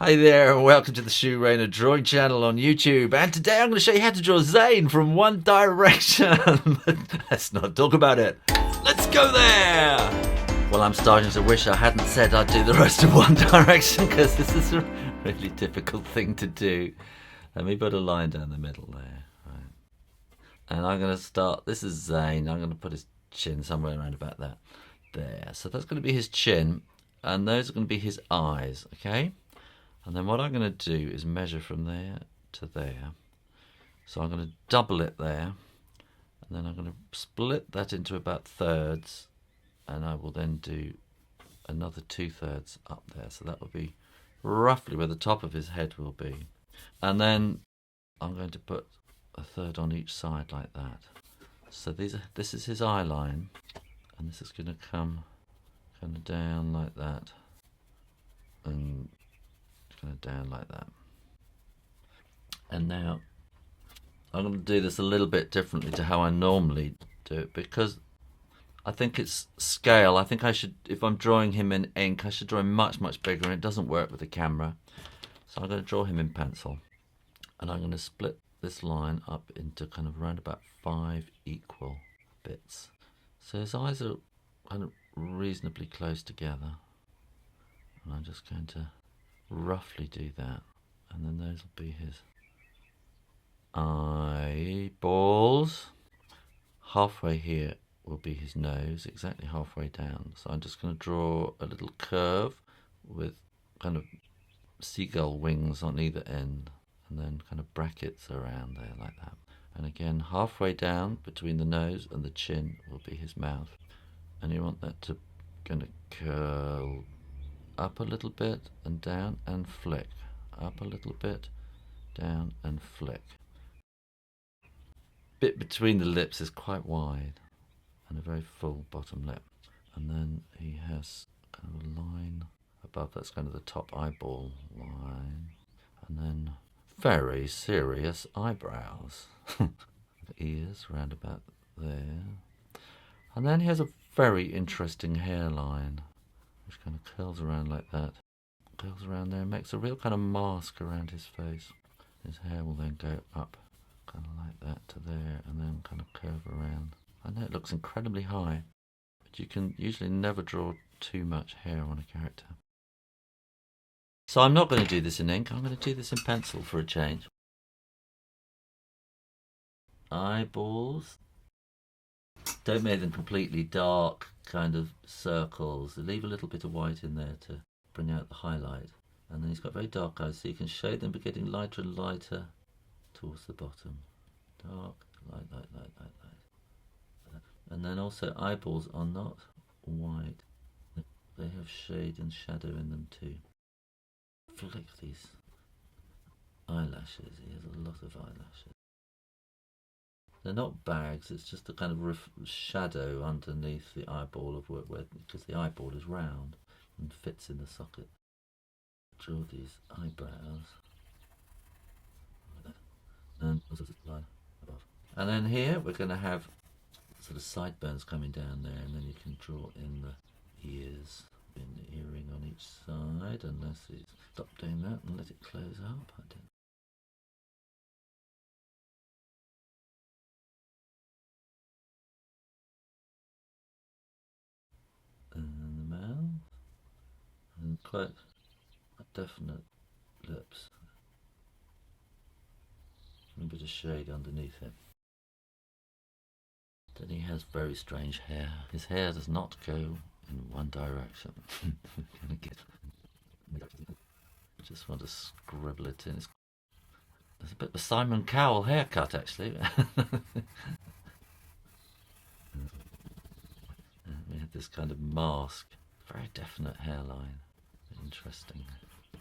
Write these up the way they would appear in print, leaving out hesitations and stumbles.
Hi there and welcome to the Shoe Rainer drawing channel on YouTube, and today I'm going to show you how to draw Zayn from One Direction. But let's not talk about it. Let's go there! Well, I'm starting to wish I hadn't said I'd do the rest of One Direction, because this is a really difficult thing to do. Let me put a line down the middle there. Right. And I'm going to start, this is Zayn, I'm going to put his chin somewhere around about that. There, so that's going to be his chin, and those are going to be his eyes, okay? And then what I'm going to do is measure from there to there. So I'm going to double it there, and then I'm going to split that into about thirds, and I will then do another 2/3 up there. So that will be roughly where the top of his head will be. And then I'm going to put a third on each side like that. So this is his eye line, and this is going to come kind of down like that, and kind of down like that. And now I'm going to do this a little bit differently to how I normally do it, because I think it's scale. I think I should, if I'm drawing him in ink, I should draw him much bigger, and it doesn't work with the camera. So I'm going to draw him in pencil, and I'm going to split this line up into kind of around about 5 equal bits. So his eyes are kind of reasonably close together, and I'm just going to roughly do that, and then those will be his eyeballs. Halfway here will be his nose, exactly halfway down. So I'm just going to draw a little curve with kind of seagull wings on either end, and then kind of brackets around there like that. And again, halfway down between the nose and the chin will be his mouth, and you want that to kind of curl up a little bit and down and flick, up a little bit, down and flick. Bit between the lips is quite wide, and a very full bottom lip. And then he has kind of a line above, that's kind of the top eyeball line, and then very serious eyebrows. Ears round about there. And then he has a very interesting hairline, which kind of curls around like that, curls around there, and makes a real kind of mask around his face. His hair will then go up kind of like that to there, and then kind of curve around. I know it looks incredibly high, but you can usually never draw too much hair on a character. So I'm not going to do this in ink, I'm going to do this in pencil for a change. Eyeballs. Don't make them completely dark kind of circles. Leave a little bit of white in there to bring out the highlight. And then he's got very dark eyes, so you can shade them, but getting lighter and lighter towards the bottom. Dark, light. And then also eyeballs are not white. They have shade and shadow in them too. Flick these eyelashes. He has a lot of eyelashes. They're not bags, it's just a kind of shadow underneath the eyeball of where, because the eyeball is round and fits in the socket. Draw these eyebrows. And line above. And then here we're going to have sort of sideburns coming down there, and then you can draw in the ears, in the earring on each side, unless you stop doing that and let it close up. I don't. And the mouth, and quite definite lips, and a bit of shade underneath it. Then he has very strange hair. His hair does not go in one direction. Just want to scribble it in. There's a bit of a Simon Cowell haircut, actually. We have this kind of mask, very definite hairline. Interesting. I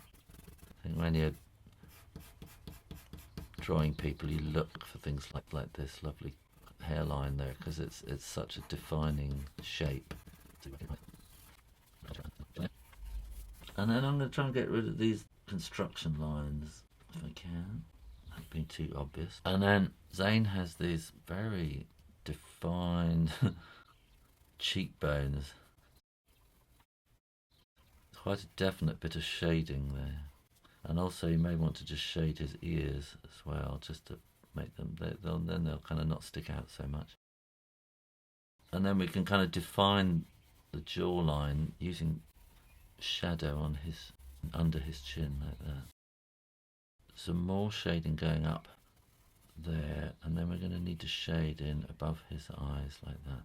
think when you're drawing people, you look for things like this lovely hairline there, because it's such a defining shape. And then I'm going to try and get rid of these construction lines if I can. Not being too obvious. And then Zayn has these very defined cheekbones. Quite a definite bit of shading there. And also you may want to just shade his ears as well, just to make them, then they'll kind of not stick out so much. And then we can kind of define the jawline using shadow on his, under his chin like that. Some more shading going up there, and then we're going to need to shade in above his eyes like that.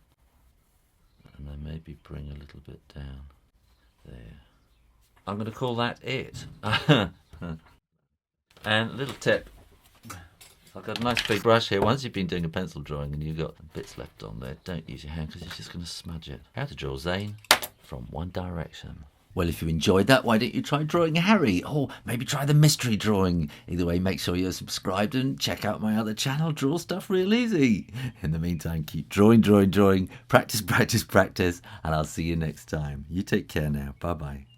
And then maybe bring a little bit down there. I'm going to call that it. And a little tip, I've got a nice big brush here. Once you've been doing a pencil drawing and you've got bits left on there, don't use your hand because it's just going to smudge it. How to draw Zayn from One Direction. Well, if you enjoyed that, why don't you try drawing Harry? Or maybe try the mystery drawing. Either way, make sure you're subscribed and check out my other channel. Draw stuff real easy. In the meantime, keep drawing. Practice, and I'll see you next time. You take care now. Bye-bye.